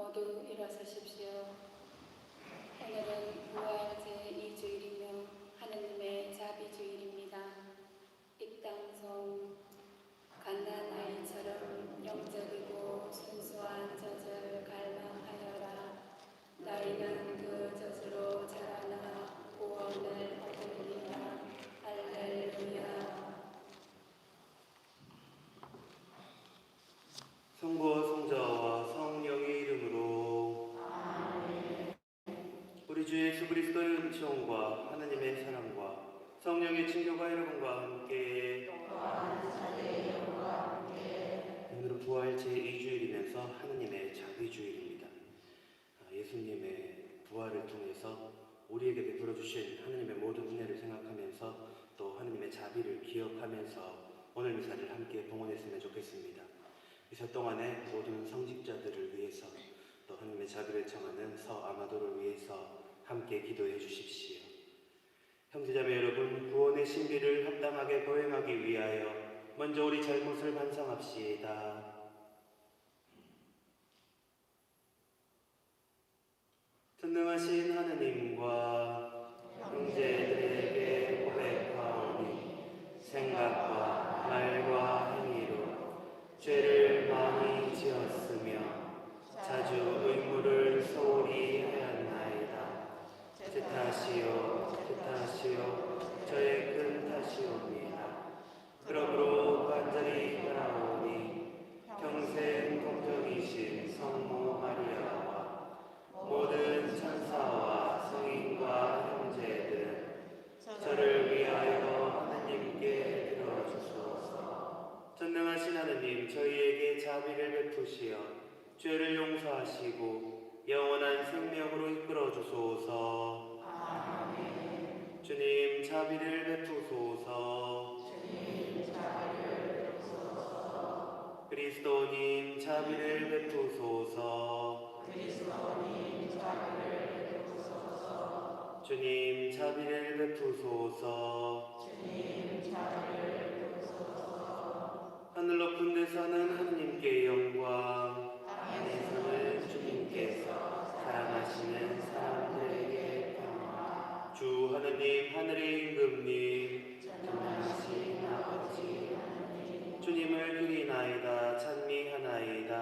모두 일어서십시오. 오늘은 부활 제2주일이며 하느님의 자비주일입니다. 입당송 갓난아이처럼 영적이고 순수한 젖을 갈망하여라. 너희는 그 젖으로 자라나 구원을 얻으리라. 할렐루야. 성부와 성자와 성령의 이름으로 아멘. 우리 주 예수 그리스도의 은총과 하나님의 사랑과 성령의 친교가 여러분과 함께 오늘은 부활 제2주일이면서 하나님의 자비주일입니다. 예수님의 부활을 통해서 우리에게 베풀어 주신 하나님의 모든 은혜를 생각하면서 또 하나님의 자비를 기억하면서 오늘 미사를 함께 봉헌했으면 좋겠습니다. 미사 동안에 모든 성직자들을 위해서 또 하나님의 자비를 청하는 서아마도를 위해서 함께 기도해 주십시오. 형제자매 여러분, 구원의 신비를 합당하게 거행하기 위하여 먼저 우리 잘못을 반성합시다. 전능하신 하느님과 형제들에게 고백하오니 생각과 말과 행위로 죄를 많이 지었으며 자주 의무를 소홀히 하였나이다. 제 탓이요 저의 큰 탓이옵니다. 그러므로 간절히 바라오니 평생 동정이신 성모 마리아와 모든 천사와 성인과 형제들 저를 위하여 하나님께 들어주소서. 전능하신 하느님, 저희에게 자비를 베푸시어 죄를 용서하시고 영원한 생명으로 이끌어 주소서. 아멘. 주님, 자비를 베푸소서. 그리스도님, 자비를 베푸소서. 주님, 자비를 베푸소서. 하늘 높은 데서는 하느님께 영광, 땅에서는 주님께서 사랑하시는 사람들에게 평화. 주 하느님, 하늘의 임금님, 전능하신 아버지 하느님, 주님을 기리나이다, 찬미하나이다.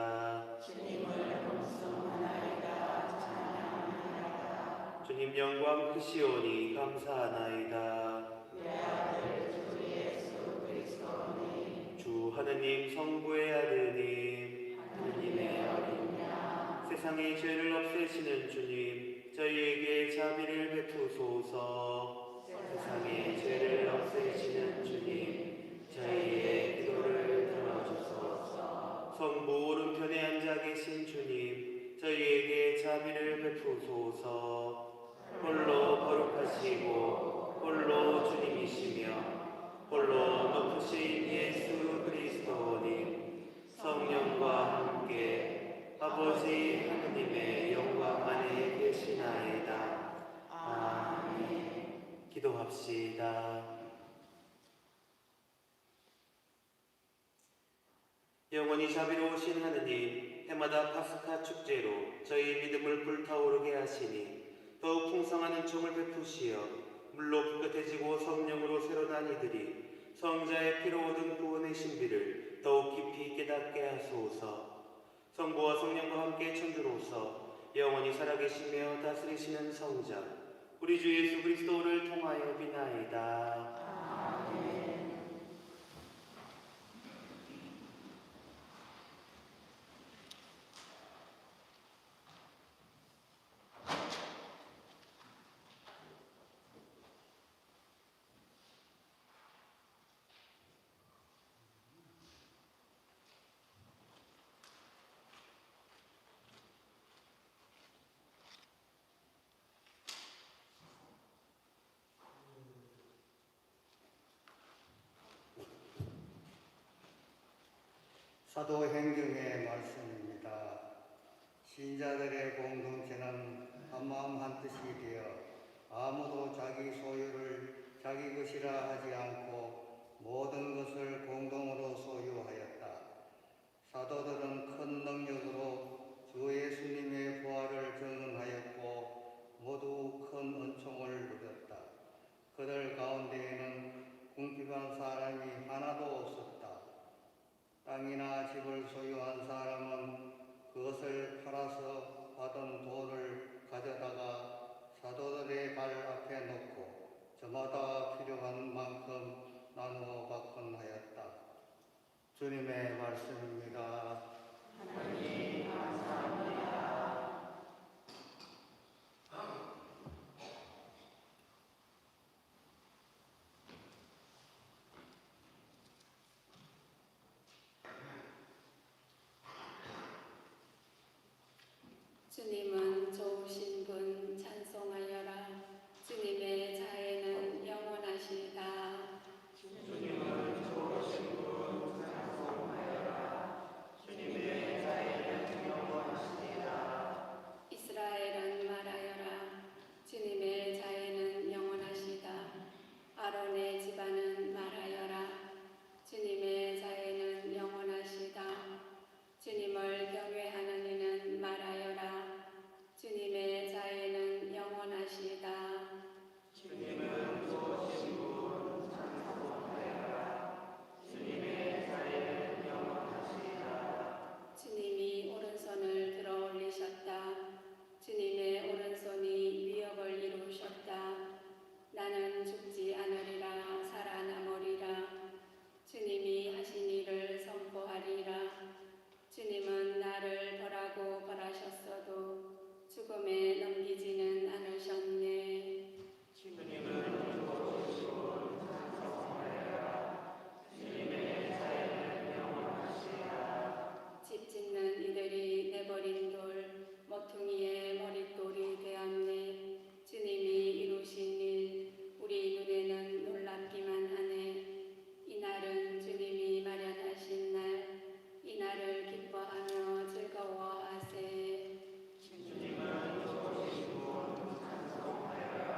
주님 영광 크시오니 감사하나이다. 주 하느님, 성부의 아드님, 하느님의 어린 양, 세상의 죄를 없애시는 주님, 저희에게 자비를 베푸소서. 세상의 죄를 없애시는 주님, 저희의 기도를 들어주소서. 성부 오른편에 앉아 계신 주님, 저희에게 자비를 베푸소서. 홀로 거룩하시고 홀로 주님이시며 홀로 높으신 예수 그리스도님, 성령과 함께 아버지 하느님의 영광 안에 계시나이다. 아멘. 기도합시다. 영원히 자비로우신 하느님, 해마다 파스카 축제로 저희 믿음을 불타오르게 하시니 더욱 풍성한 은총을 베푸시어 물로 깨끗해지고 성령으로 새로 난 이들이 성자의 피로 얻은 구원의 신비를 더욱 깊이 깨닫게 하소서. 성부와 성령과 함께 천주로서 영원히 살아계시며 다스리시는 성자 우리 주 예수 그리스도를 통하여 비나이다. 아멘. 사도행정의 말씀입니다. 신자들의 공동체는 한마음 한뜻이 되어 아무도 자기 소유를 자기 것이라 하지 않고 모든 것을 공동으로 소유하였다. 사도들은 큰 능력으로 주 예수님의 부활을 증언하였고 모두 큰 은총을 누렸다. 그들 가운데에는 궁핍한 사람이 하나도 없었다. 땅이나 집을 소유한 사람은 그것을 팔아서 받은 돈을 가져다가 사도들의 발 앞에 놓고 저마다 필요한 만큼 나누어 받곤 하였다. 주님의 말씀입니다. 하나님 감사합니다. 주님은 좋으신 분 찬송하여라. 주님의 자애는 영원하시다. 주님은 좋으신 분 찬송하여라. 주님의 자애는 영원하시다. 이스라엘은 말하여라. 주님의 자애는 영원하시다. 아론의 집안은 말하여라. 주님의 자애는 영원하시다. 주님을 경외하는 이는 말하여라. 주님의 자애는 영원하시다. 주님은 좋으신 분 찬송하여라. 주님의 자애는 영원하시다. 주님이 오른손을 들어 올리셨다. 주님의 오른손이 위협을 이루셨다. 나는 죽지 않으리라 살아남으리라. 주님이 하신 일을 선포하리라. 주님은 나를 벌하고 벌하셨어도 죽음에 넘기지는 않으셨네. 주님은 좋으신 분 찬송하여라. 주님의 자애는 영원하시다. 집 짓는 이들이 내버린 돌 모퉁이의 머릿돌이 되었네. 주님이 이루신 일 우리 눈에는 놀랍기만 하네. 이날은 주님이 마련하신 날, 이날을 기뻐하며 즐거워하세. 주님은 좋으신 분 찬송하여라.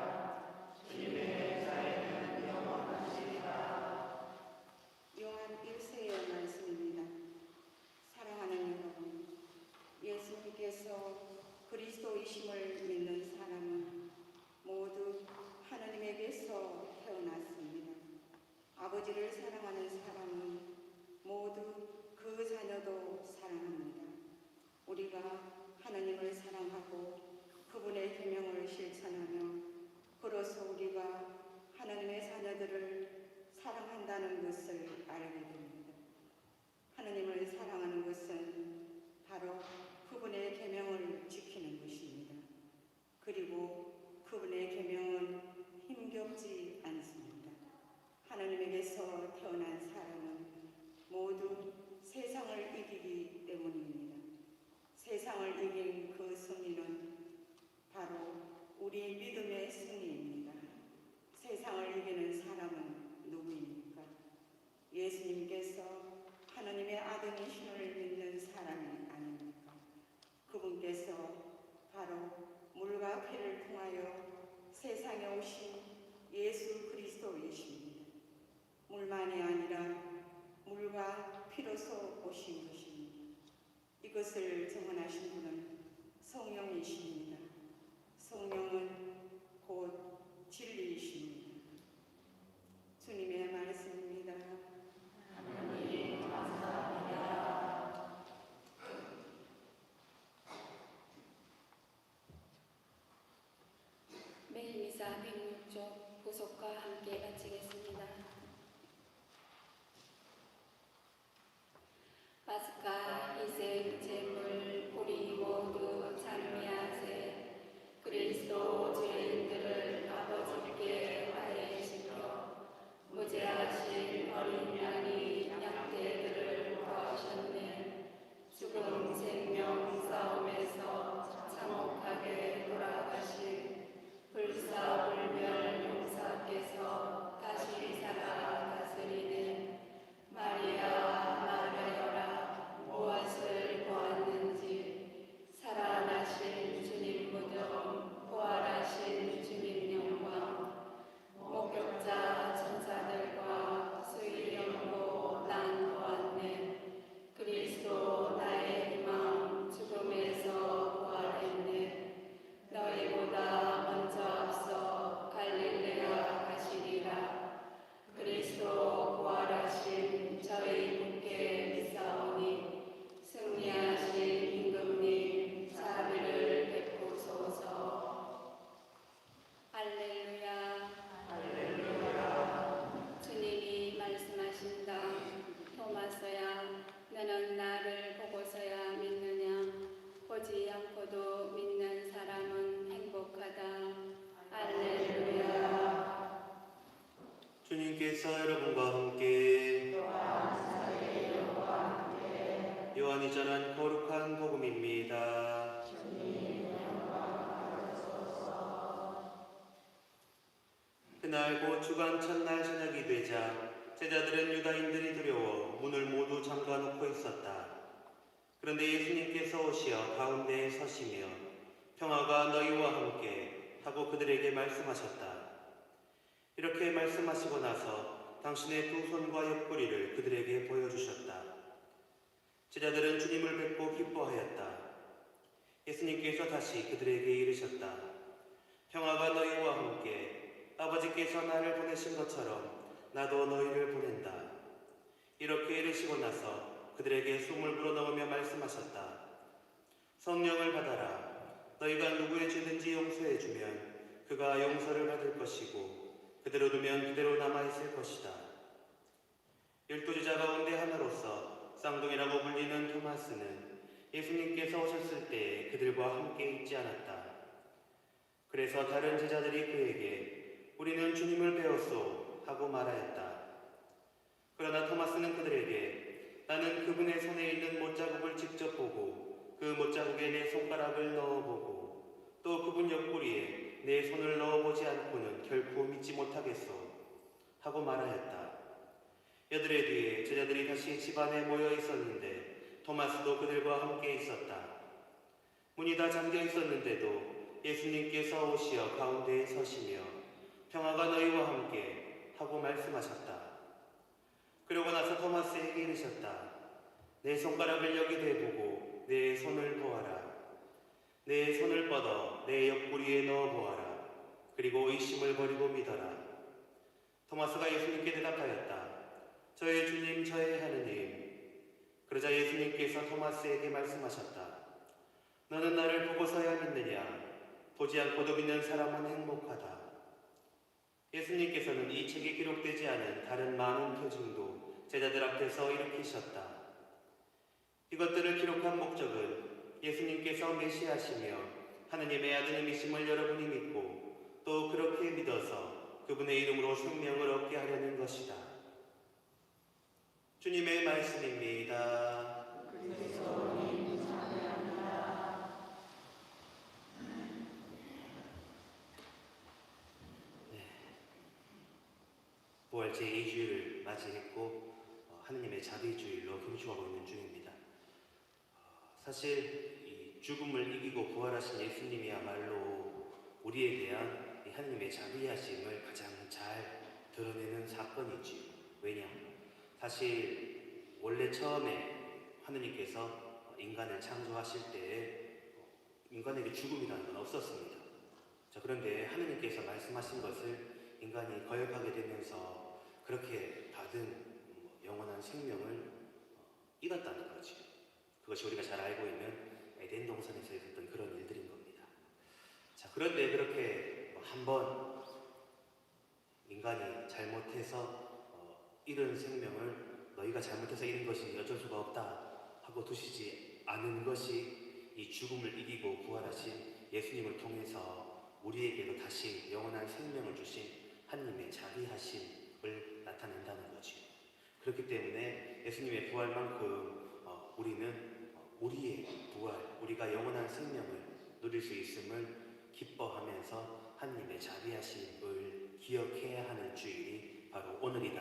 주님의 자애는 영원하시다. 요한 1세의 말씀입니다. 사랑하는 여러분, 예수님께서 그리스도이심을 믿는 사람은 모두 하나님에게서 태어났습니다. 아버지를 사랑하는 사람은 모두 그 자녀도 사랑합니다. 우리가 하나님을 사랑하고 그분의 계명을 실천하며 그로써 우리가 하나님의 자녀들을 사랑한다는 것을 알게 됩니다. 하나님을 사랑하는 것은 바로 그분의 계명을 지키는 것입니다. 그리고 그분의 계명은 힘겹지 않습니다. 하나님에게서 태어난 사람은 모두 세상을 이기기 때문입니다. 세상을 이긴 그 승리는 바로 우리 믿음의 승리입니다. 세상을 이기는 사람은 누구입니까? 예수님께서 하나님의 아들이심을 믿는 사람이 아닙니까? 그분께서 바로 물과 피를 통하여 세상에 오신 예수 그리스도이십니다. 물만이 아니라 물과 피로서 오신 것입니다. 이것을 증언하신 분은 성령이십니다. 성령은 곧 진리이십니다. 주님의 말씀입니다. 하나님 감사합니다. 매일 미사 106조 부속과 함께 바치겠습니다. 파스카 희생 제물 우리 모두 찬미하세. 주님께서 여러분과 함께 요한이 전한 거룩한 복음입니다. 그날 곧 주간 첫날 저녁이 되자 제자들은 유다인들이 두려워 문을 모두 잠가놓고 있었다. 그런데 예수님께서 오시어 가운데에 서시며 평화가 너희와 함께 하고 그들에게 말씀하셨다. 이렇게 말씀하시고 나서 당신의 두 손과 옆구리를 그들에게 보여주셨다. 제자들은 주님을 뵙고 기뻐하였다. 예수님께서 다시 그들에게 이르셨다. 평화가 너희와 함께 아버지께서 나를 보내신 것처럼 나도 너희를 보낸다. 이렇게 이르시고 나서 그들에게 숨을 불어넣으며 말씀하셨다. 성령을 받아라. 너희가 누구의 죄든지 용서해주면 그가 용서를 받을 것이고 그대로 두면 그대로 남아있을 것이다. 12제자 가운데 하나로서 쌍둥이라고 불리는 토마스는 예수님께서 오셨을 때 그들과 함께 있지 않았다. 그래서 다른 제자들이 그에게 우리는 주님을 배웠소 하고 말하였다. 그러나 토마스는 그들에게 나는 그분의 손에 있는 못자국을 직접 보고 그 못자국에 내 손가락을 넣어보고 또 그분 옆구리에 내 손을 넣어보지 않고는 결코 믿지 못하겠소 하고 말하였다. 여드레 뒤에 제자들이 다시 집안에 모여 있었는데 토마스도 그들과 함께 있었다. 문이 다 잠겨 있었는데도 예수님께서 오시어 가운데에 서시며 평화가 너희와 함께 하고 말씀하셨다. 그러고 나서 토마스에게 이르셨다. 내 손가락을 여기 대보고 내 손을 보아라. 내 손을 뻗어 내 옆구리에 넣어보아라. 그리고 의심을 버리고 믿어라. 토마스가 예수님께 대답하였다. 저의 주님, 저의 하느님. 그러자 예수님께서 토마스에게 말씀하셨다. 너는 나를 보고서야 믿느냐? 보지 않고도 믿는 사람은 행복하다. 예수님께서는 이 책에 기록되지 않은 다른 많은 표징도 제자들 앞에서 일으키셨다. 이것들을 기록한 목적은 예수님께서 메시아시며 하느님의 아드님이심을 여러분이 믿고 또 그렇게 믿어서 그분의 이름으로 생명을 얻게 하려는 것이다. 주님의 말씀입니다. 부활 제2주일을 맞이했고 하느님의 자비주일로 금주하고 있는 중입니다. 사실 이 죽음을 이기고 부활하신 예수님이야말로 우리에 대한 이 하느님의 자비하심을 가장 잘 드러내는 사건이지요. 왜냐? 사실 원래 처음에 하느님께서 인간을 창조하실 때 인간에게 죽음이라는 건 없었습니다. 자, 그런데 하느님께서 말씀하신 것을 인간이 거역하게 되면서 그렇게 받은 영원한 생명을 잃었다는 거죠. 그것이 우리가 잘 알고 있는 에덴 동산에서 있었던 그런 일들인 겁니다. 자, 그런데 그렇게 한번 인간이 잘못해서 잃은 생명을 너희가 잘못해서 잃은 것이니 어쩔 수가 없다 하고 두시지 않은 것이 이 죽음을 이기고 부활하신 예수님을 통해서 우리에게도 다시 영원한 생명을 주신 하느님의 자비하심을 나타낸다는 거죠. 그렇기 때문에 예수님의 부활만큼 우리는 우리의 부활, 우리가 영원한 생명을 누릴 수 있음을 기뻐하면서 하느님의 자비하심을 기억해야 하는 주일이 바로 오늘이다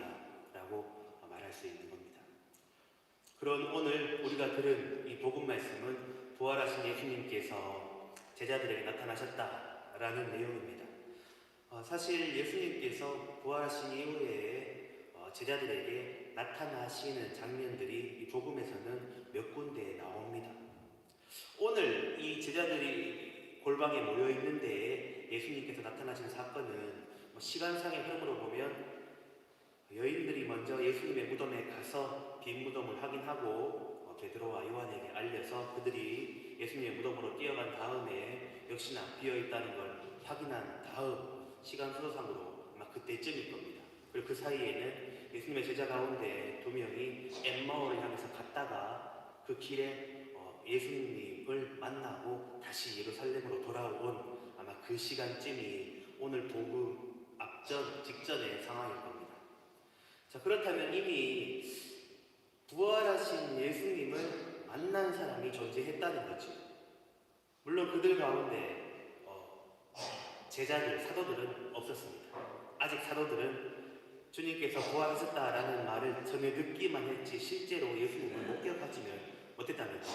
라고 말할 수 있는 겁니다. 그런 오늘 우리가 들은 이 복음 말씀은 부활하신 예수님께서 제자들에게 나타나셨다라는 내용입니다. 사실 예수님께서 부활하신 이후에 제자들에게 나타나시는 장면들이 이 복음에서는 몇 군데에 나옵니다. 오늘 이 제자들이 골방에 모여 있는데 예수님께서 나타나신 사건은 시간상의 흐름으로 보면 여인들이 먼저 예수님의 무덤에 가서 빈 무덤을 확인하고 베드로와 요한에게 알려서 그들이 예수님의 무덤으로 뛰어간 다음에 역시나 비어있다는 걸 확인한 다음 시간 순서상으로 아마 그때쯤일 겁니다. 그리고 그 사이에는 예수님의 제자 가운데 2명이 엠마오를 향해서 갔다가 그 길에 예수님을 만나고 다시 예루살렘으로 돌아온 아마 그 시간쯤이 오늘 복음 앞전 직전의 상황일 겁니다. 자, 그렇다면 이미 부활하신 예수님을 만난 사람이 존재했다는 거죠. 물론 그들 가운데 제자들, 사도들은 없었습니다. 아직 사도들은 주님께서 부활하셨다라는 말을 전에 듣기만 했지 실제로 예수님을 목격하지는 못했다는 거죠.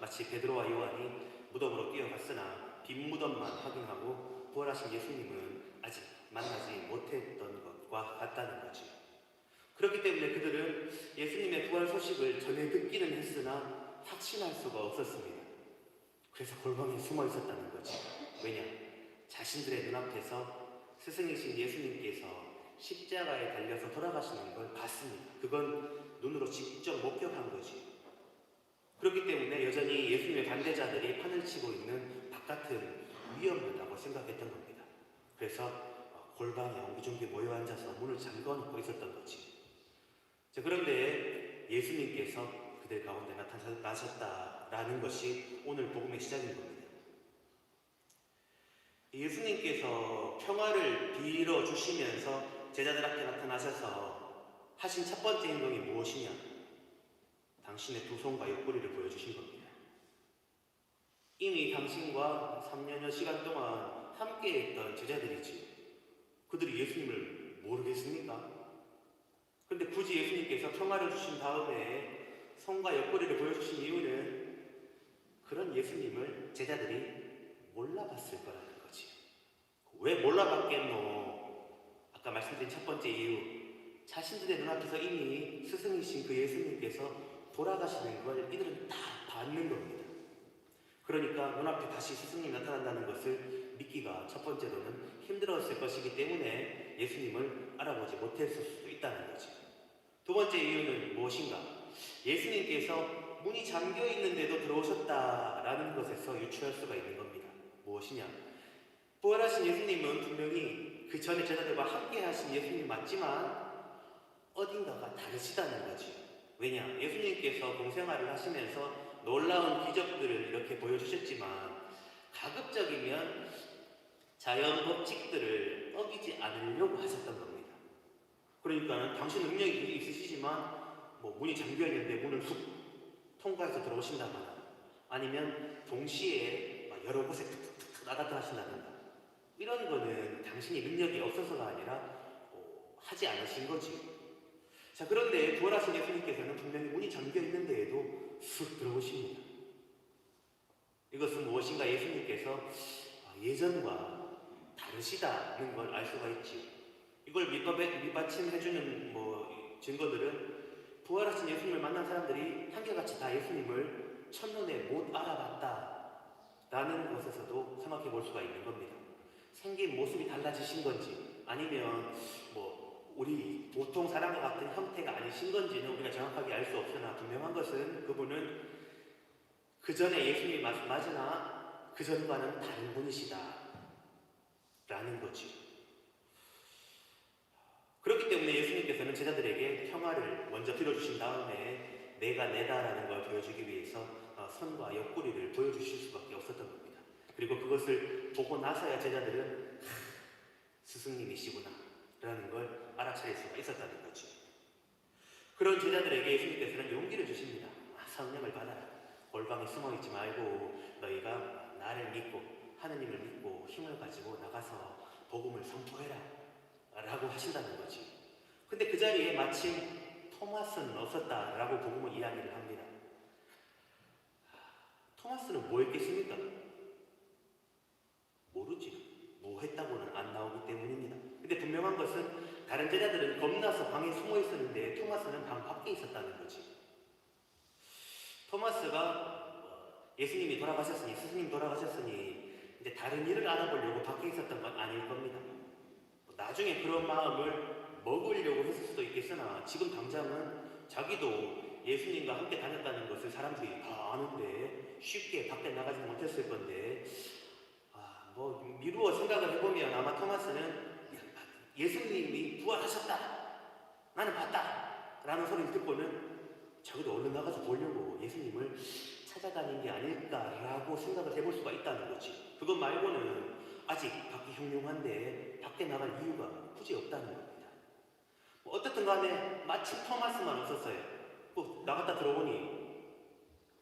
마치 베드로와 요한이 무덤으로 뛰어갔으나 빈 무덤만 확인하고 부활하신 예수님은 아직 만나지 못했던 것과 같다는 거죠. 그렇기 때문에 그들은 예수님의 부활 소식을 전해 듣기는 했으나 확신할 수가 없었습니다. 그래서 골방에 숨어 있었다는 거죠. 왜냐? 자신들의 눈앞에서 스승이신 예수님께서 십자가에 달려서 돌아가시는 걸 봤습니다. 그건 눈으로 직접 목격한 거지. 그렇기 때문에 여전히 예수님의 반대자들이 판을 치고 있는 바깥은 위험하다고 생각했던 겁니다. 그래서 골방에 옹기종기 모여 앉아서 문을 잠궈놓고 있었던 거지. 자, 그런데 예수님께서 그들 가운데 나타나셨다라는 것이 오늘 복음의 시작인 겁니다. 예수님께서 평화를 빌어주시면서 제자들 앞에 나타나셔서 하신 첫 번째 행동이 무엇이냐? 당신의 두 손과 옆구리를 보여주신 겁니다. 이미 당신과 3년여 시간 동안 함께했던 제자들이지. 그들이 예수님을 모르겠습니까? 그런데 굳이 예수님께서 평화를 주신 다음에 손과 옆구리를 보여주신 이유는 그런 예수님을 제자들이 몰라봤을 거라는 거지. 왜 몰라봤겠노? 아까 말씀드린 첫 번째 이유, 자신들의 눈앞에서 이미 스승이신 그 예수님께서 돌아가시는 걸 이들은 다 봤는 겁니다. 그러니까 눈앞에 다시 스승님이 나타난다는 것을 믿기가 첫 번째로는 힘들었을 것이기 때문에 예수님을 알아보지 못했을 수도 있다는 거지. 두 번째 이유는 무엇인가? 예수님께서 문이 잠겨 있는데도 들어오셨다라는 것에서 유추할 수가 있는 겁니다. 무엇이냐? 부활하신 예수님은 분명히 그 전에 제자들과 함께 하신 예수님 맞지만 어딘가가 다르시다는 거지. 왜냐? 예수님께서 공생활을 하시면서 놀라운 기적들을 이렇게 보여주셨지만 가급적이면 자연 법칙들을 어기지 않으려고 하셨던 겁니다. 그러니까 당신 능력이 있으시지만 문이 잠겨있는데 문을 훅 통과해서 들어오신다거나 아니면 동시에 여러 곳에 툭툭툭 나타나신다든가 이런 거는 당신이 능력이 없어서가 아니라 하지 않으신 거지. 자, 그런데 부활하신 예수님께서는 분명히 문이 잠겨있는데에도 쑥 들어오십니다. 이것은 무엇인가? 예수님께서 예전과 다르시다는 걸 알 수가 있지. 이걸 밑받침해주는 증거들은 부활하신 예수님을 만난 사람들이 한결같이 다 예수님을 첫눈에 못 알아봤다라는 것에서도 생각해 볼 수가 있는 겁니다. 생긴 모습이 달라지신 건지 아니면 우리 보통 사람과 같은 형태가 아니신 건지는 우리가 정확하게 알 수 없으나 분명한 것은 그분은 그 전에 예수님이 맞으나 그 전과는 다른 분이시다 라는 거지. 그렇기 때문에 예수님께서는 제자들에게 평화를 먼저 빌어주신 다음에 내가 내다라는 걸 보여주기 위해서 손과 옆구리를 보여주실 수밖에 없었던 겁니다. 그리고 그것을 보고 나서야 제자들은 스승님이시구나 라는 걸 알아차릴 수가 있었다는 거죠. 그런 제자들에게 예수님께서는 용기를 주십니다. 성령을 받아라. 골방에 숨어있지 말고 너희가 나를 믿고 하느님을 믿고 힘을 가지고 나가서 복음을 선포해라 라고 하신다는 거지. 근데 그 자리에 마침 토마스는 없었다라고 복음은 이야기를 합니다. 토마스는 뭐 했겠습니까? 모르지. 뭐 했다고는 안 나오기 때문입니다. 근데 분명한 것은 다른 제자들은 겁나서 방에 숨어 있었는데 토마스는 방 밖에 있었다는 거지. 토마스가 예수님이 돌아가셨으니, 스승님 돌아가셨으니 이제 다른 일을 알아보려고 밖에 있었던 건 아닐 겁니다. 나중에 그런 마음을 먹으려고 했을 수도 있겠으나 지금 당장은 자기도 예수님과 함께 다녔다는 것을 사람들이 다 아는데 쉽게 밖에 나가지 못했을 건데 미루어 생각을 해보면 아마 토마스는 예수님이 부활하셨다, 나는 봤다 라는 소리를 듣고는 자기도 얼른 나가서 보려고 예수님을 찾아다닌 게 아닐까라고 생각을 해볼 수가 있다는 거지. 그것 말고는 아직 밖이 흉흉한데 밖에 나갈 이유가 굳이 없다는 겁니다. 어떻든 그 안에 마침 토마스만 없었어요. 나갔다 들어보니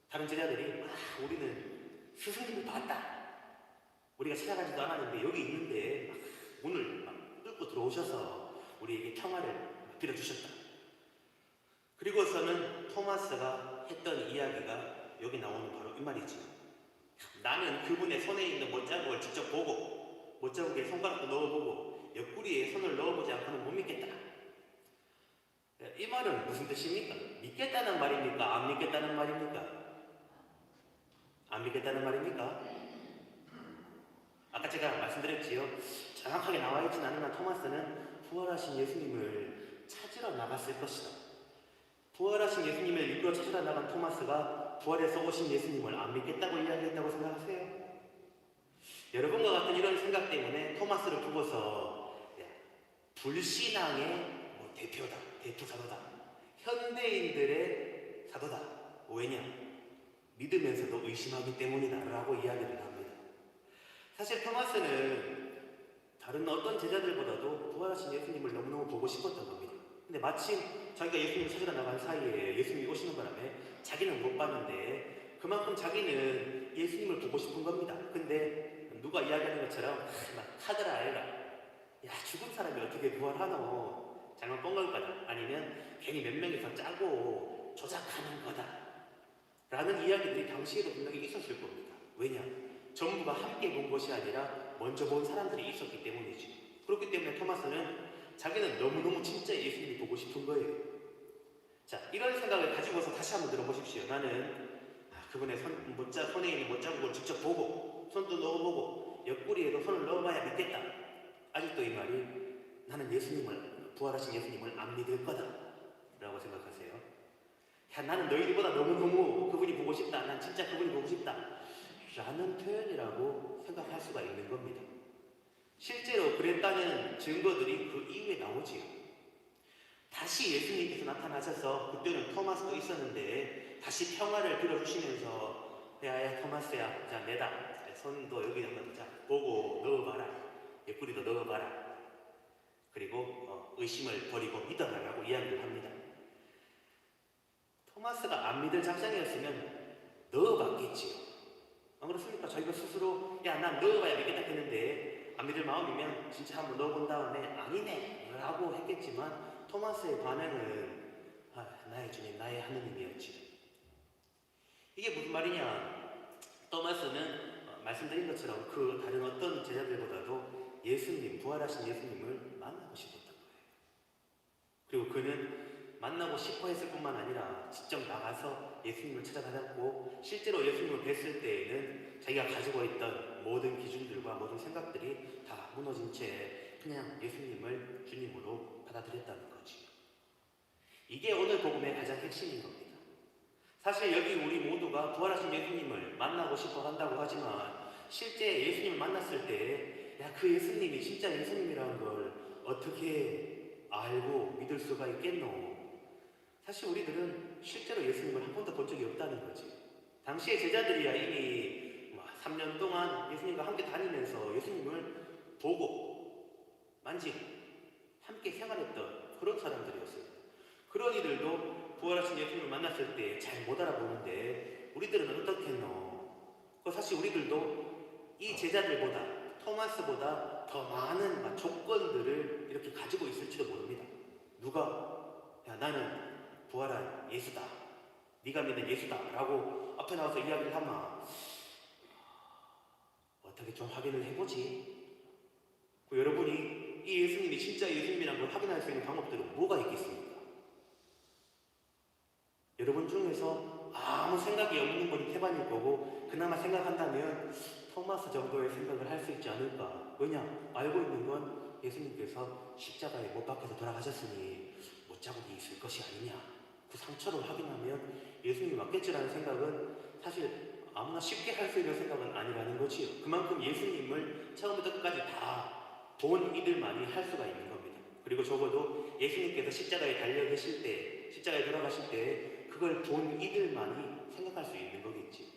다른 제자들이 우리는 스승님을 봤다. 우리가 찾아가지도 않았는데 여기 있는데 문을 뚫고 들어오셔서 우리에게 평화를 빌어주셨다. 그리고서는 토마스가 했던 이야기가 여기 나오는 바로 이 말이지. 나는 그분의 손에 있는 못자국을 직접 보고 못자국에 손가락도 넣어보고 옆구리에 손을 넣어보지 않고는 못 믿겠다. 이 말은 무슨 뜻입니까? 믿겠다는 말입니까? 안 믿겠다는 말입니까? 안 믿겠다는 말입니까? 아까 제가 말씀드렸지요. 정확하게 나와 있진 않으나 토마스는 부활하신 예수님을 찾으러 나갔을 것이다. 부활하신 예수님을 일부러 찾으러 나간 토마스가 부활해서 오신 예수님을 안 믿겠다고 이야기했다고 생각하세요? 여러분과 같은 이런 생각 때문에 토마스를 두고서 불신앙의 대표다, 대표 사도다, 현대인들의 사도다. 왜냐? 믿으면서도 의심하기 때문이다 라고 이야기를 합니다. 사실 토마스는 다른 어떤 제자들보다도 부활하신 예수님을 너무너무 보고 싶었던 겁니다. 근데 마침 자기가 예수님을 찾으러 나간 사이에 예수님이 오시는 바람에 자기는 못 봤는데 그만큼 자기는 예수님을 보고 싶은 겁니다. 근데 누가 이야기하는 것처럼 막 카드라 애가 야 죽은 사람이 어떻게 부활하노? 장난 뻥걸 거다. 아니면 괜히 몇 명이서 짜고 조작하는 거다. 라는 이야기들이 당시에도 분명히 있었을 겁니다. 왜냐? 전부가 함께 본 것이 아니라 먼저 본 사람들이 있었기 때문이지. 그렇기 때문에 토마스는 자기는 너무너무 진짜 예수님이 보고 싶은 거예요. 자, 이런 생각을 가지고서 다시 한번 들어보십시오. 나는 그분의 손에 있는 못자국을 직접 보고 손도 넣어보고 옆구리에도 손을 넣어봐야 믿겠다. 아직도 이 말이 나는 예수님을, 부활하신 예수님을 안 믿을 거다 라고 생각하세요? 야, 나는 너희들보다 너무너무 그분이 보고 싶다. 난 진짜 그분이 보고 싶다 라는 표현이라고 생각할 수가 있는 겁니다. 실제로 그랬다는 증거들이 그 이후에 나오지요. 다시 예수님께서 나타나셔서 그때는 토마스도 있었는데 다시 평화를 빌어주시면서 야 토마스야, 자 내다, 손도 여기 한번 자 보고 넣어봐라, 옆구리도 넣어봐라, 그리고 의심을 버리고 믿어라라고 이야기를 합니다. 토마스가 안 믿을 작정이었으면 넣어봤겠지요. 안 그렇습니까? 자기가 스스로 야 난 넣어봐야 믿겠다 했는데 안 믿을 마음이면 진짜 한번 넣어본 다음에 아니네 라고 했겠지만 토마스의 반응은 나의 주님, 나의 하느님이었지. 이게 무슨 말이냐? 토마스는 말씀드린 것처럼 그 다른 어떤 제자들보다도 예수님, 부활하신 예수님을 만나고 싶었던 거예요. 그리고 그는 만나고 싶어 했을 뿐만 아니라 직접 나가서 예수님을 찾아다녔고 실제로 예수님을 뵀을 때에는 자기가 가지고 있던 모든 기준들과 모든 생각들이 다 무너진 채 그냥 예수님을 주님으로 받아들였다는 거지. 이게 오늘 복음의 가장 핵심인 겁니다. 사실 여기 우리 모두가 부활하신 예수님을 만나고 싶어 한다고 하지만 실제 예수님을 만났을 때 야, 그 예수님이 진짜 예수님이라는 걸 어떻게 알고 믿을 수가 있겠노? 사실 우리들은 실제로 예수님을 한 번도 본 적이 없다는 거지. 당시의 제자들이야 이미 3년 동안 예수님과 함께 다니면서 예수님을 보고 만지고 함께 생활했던 그런 사람들이었어요. 그런 이들도 부활하신 예수님을 만났을 때 잘 못 알아보는데 우리들은 어떻겠노? 사실 우리들도 이 제자들보다 토마스보다 더 많은 조건들을 이렇게 가지고 있을지도 모릅니다. 누가 야 나는 부활한 예수다, 네가 믿는 예수다 라고 앞에 나와서 이야기를 하면 어떻게 좀 확인을 해보지? 여러분이 이 예수님이 진짜 예수님이라는 걸 확인할 수 있는 방법들은 뭐가 있겠습니까? 여러분 중에서 아무 생각이 없는 분이 태반일 거고 그나마 생각한다면 토마스 정도의 생각을 할 수 있지 않을까. 왜냐? 알고 있는 건 예수님께서 십자가에 못 박혀서 돌아가셨으니 못자국이 있을 것이 아니냐. 그 상처를 확인하면 예수님이 맞겠지라는 생각은 사실 아무나 쉽게 할 수 있는 생각은 아니라는 거지요. 그만큼 예수님을 처음부터 끝까지 다 본 이들만이 할 수가 있는 겁니다. 그리고 적어도 예수님께서 십자가에 달려 계실 때, 십자가에 돌아가실 때 그걸 본 이들만이 생각할 수 있는 거겠지.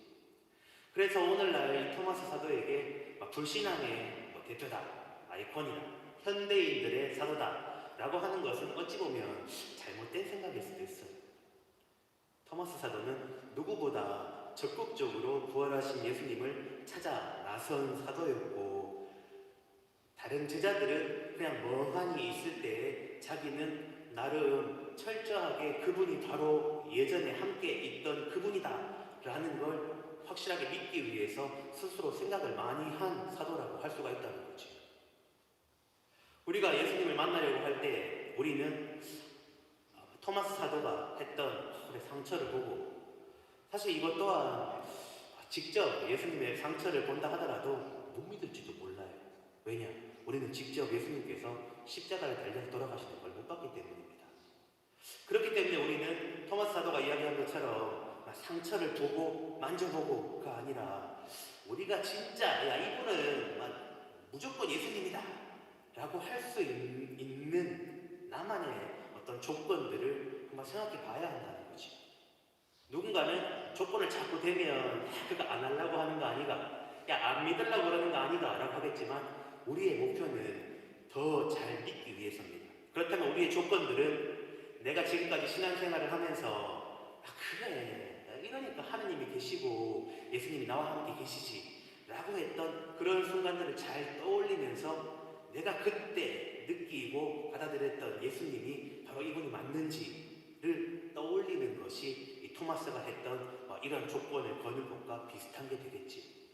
그래서 오늘날 이 토마스 사도에게 불신앙의 대표다, 아이콘이다, 현대인들의 사도다 라고 하는 것은 어찌 보면 부활하신 예수님을 찾아 나선 사도였고, 다른 제자들은 그냥 멍하니 있을 때 자기는 나름 철저하게 그분이 바로 예전에 함께 있던 그분이다 라는 걸 확실하게 믿기 위해서 스스로 생각을 많이 한 사도라고 할 수가 있다는 거죠. 우리가 예수님을 만나려고 할 때 우리는 토마스 사도가 했던 상처를 보고, 사실 이것 또한 직접 예수님의 상처를 본다 하더라도 못 믿을지도 몰라요. 왜냐? 우리는 직접 예수님께서 십자가를 달려서 돌아가시는 걸 못 봤기 때문입니다. 그렇기 때문에 우리는 토마스 사도가 이야기한 것처럼 상처를 보고 만져보고가 아니라, 우리가 진짜 이분은 무조건 예수님이다 라고 할 수 있는 나만의 어떤 조건들을 한번 생각해 봐야 한다는 거지. 누군가는 조건을 자꾸 대면 그거 안 하려고 하는 거 아니가, 안 믿으려고 그러는 거 아니다 라고 하겠지만, 우리의 목표는 더 잘 믿기 위해서입니다. 그렇다면 우리의 조건들은 내가 지금까지 신앙생활을 하면서 그래 이러니까 하느님이 계시고 예수님이 나와 함께 계시지 라고 했던 그런 순간들을 잘 떠올리면서 내가 그때 느끼고 받아들였던 예수님이 바로 이분이 맞는지를 떠올리는 것이 이 토마스가 했던 이런 조건을 거는 것과 비슷한 게 되겠지.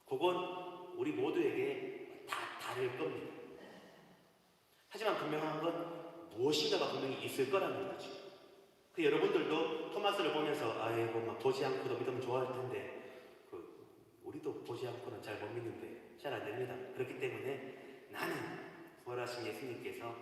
그건 우리 모두에게 다 다를 겁니다. 하지만 분명한 건 무엇인가가 분명히 있을 거라는 거지. 여러분들도 토마스를 보면서 아이고 보지 않고도 믿으면 좋아할 텐데, 우리도 보지 않고는 잘 못 믿는데 잘 안 됩니다. 그렇기 때문에 나는 부활하신 예수님께서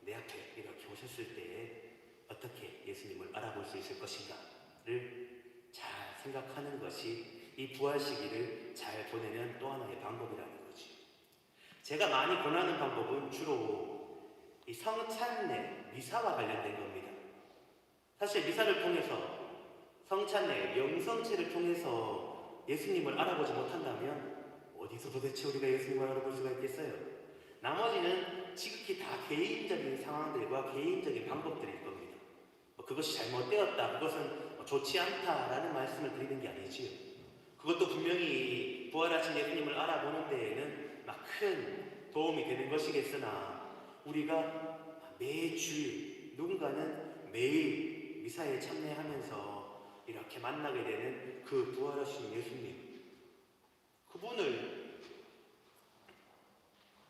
내 앞에 이렇게 오셨을 때에 어떻게 예수님을 알아볼 수 있을 것인가를 잘 생각하는 것이 이 부활 시기를 잘 보내는 또 하나의 방법이라는 거지. 제가 많이 권하는 방법은 주로 이 성찬례, 미사와 관련된 겁니다. 사실 미사를 통해서, 성찬례, 영성체를 통해서 예수님을 알아보지 못한다면 어디서 도대체 우리가 예수님을 알아볼 수가 있겠어요? 나머지는 지극히 다 개인적인 상황들과 개인적인 방법들일 겁니다. 그것이 잘못되었다, 그것은 좋지 않다라는 말씀을 드리는 게 아니지요. 그것도 분명히 부활하신 예수님을 알아보는 데에는 큰 도움이 되는 것이겠으나, 우리가 매주일, 누군가는 매일 미사에 참여하면서 이렇게 만나게 되는 그 부활하신 예수님, 그분을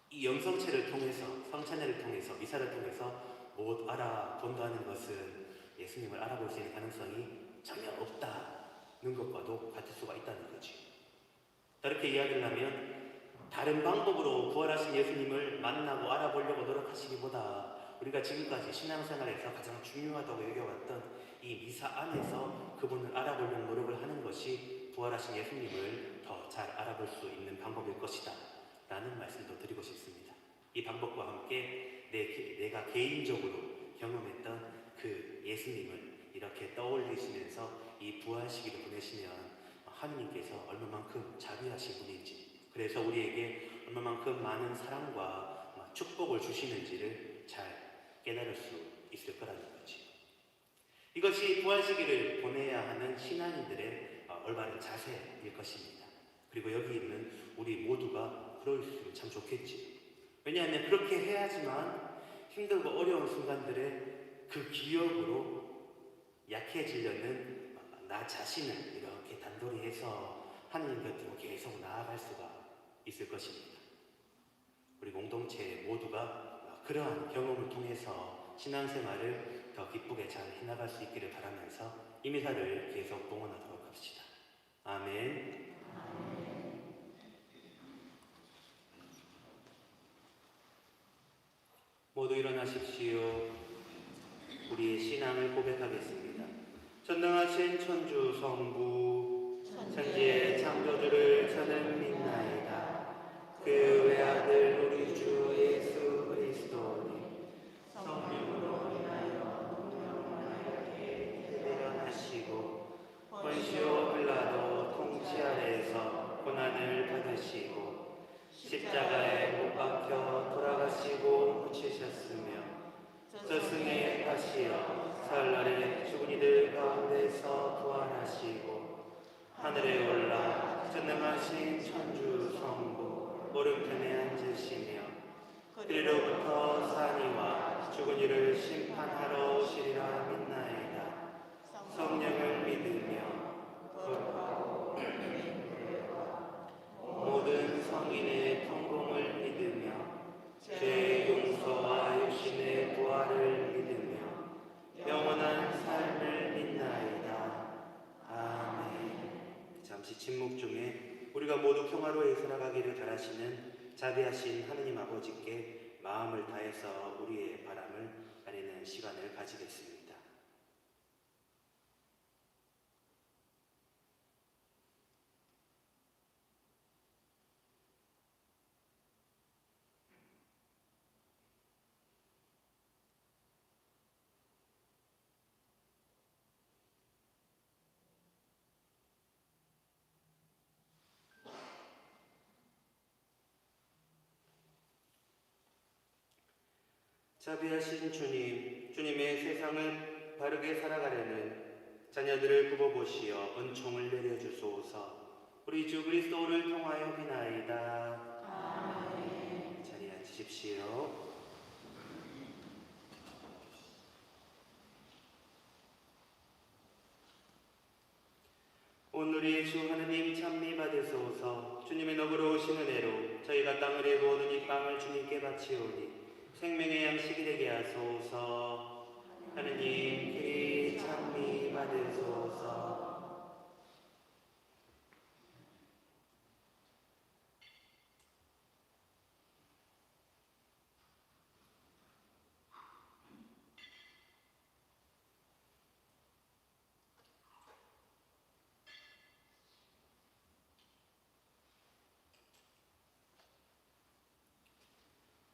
이 영성체를 통해서, 성찬례를 통해서, 미사를 통해서 못 알아본다는 것은 예수님을 알아볼 수 있는 가능성이 전혀 없다는 것과도 같을 수가 있다는 거지. 이렇게 이야기를 하면, 다른 방법으로 부활하신 예수님을 만나고 알아보려고 노력하시기보다 우리가 지금까지 신앙생활에서 가장 중요하다고 여겨왔던 이 미사 안에서 그분을 알아보려는 노력을 하는 것이 부활하신 예수님을 더 잘 알아볼 수 있는 방법일 것이다 라는 말씀도 드리고 싶습니다. 이 방법과 함께 내가 개인적으로 경험했던 그 예수님을 이렇게 떠올리시면서 이 부활 시기를 보내시면 하느님께서 얼마만큼 자비하신 분인지, 그래서 우리에게 얼마만큼 많은 사랑과 축복을 주시는지를 잘 깨달을 수 있을 거라는 거지. 이것이 부활 시기를 보내야 하는 신앙인들의 올바른 자세일 것입니다. 그리고 여기 있는 우리 모두가 그럴 수 있으면 참 좋겠지. 왜냐하면 그렇게 해야지만 힘들고 어려운 순간들에 그 기억으로 약해지려는 나 자신을 이렇게 단돌이 해서 하느님 곁으로 계속 나아갈 수가 있을 것입니다. 우리 공동체 모두가 그러한 경험을 통해서 신앙생활을 더 기쁘게 잘 해나갈 수 있기를 바라면서 이 미사를 계속 봉헌하도록 합시다. 아멘. 모두 일어나십시오. 우리의 신앙을 고백하겠습니다. 전능하신 천주 성부 천지의 창조주를 저는 믿나이다. 그 외아들 우리 주 예수 그리스도니 성령으로 인하여 운명하게 대변하시고 본시오 빌라도 통치 아래에서 고난을 받으시고 십자가에 못 박혀 돌아가시고 묻히셨으며 저승에 가시어 사흘날에 죽은 이들 가운데서 부활하시고 하늘에 올라 전능하신 천주 성부 오른편에 앉으시며 그리로부터 산이와 죽은 이를 심판하러 오시리라 믿나이다. 성령을 믿으며 모든 성인의 통공을 믿으며 죄의 용서와 육신의 부활을 믿으며 영원한 삶을 믿나이다. 아멘. 잠시 침묵 중에 우리가 모두 평화로이 살아가기를 바라시는 자비하신 하느님 아버지께 마음을 다해서 우리의 바람을 아뢰는 시간을 가지겠습니다. 자비하신 주님, 주님의 세상을 바르게 살아가려는 자녀들을 굽어보시어 은총을 내려주소서. 우리 주 그리스도를 통하여 비나이다. 아멘. 자리에 앉으십시오. 오늘의 주 하느님 찬미 받으소서. 주님의 너그러우신 은혜로 저희가 땅을 모든 이 빵을 주님께 바치오니 생명의 양식이 되게 하소서. 하느님 길이 찬미 받으소서.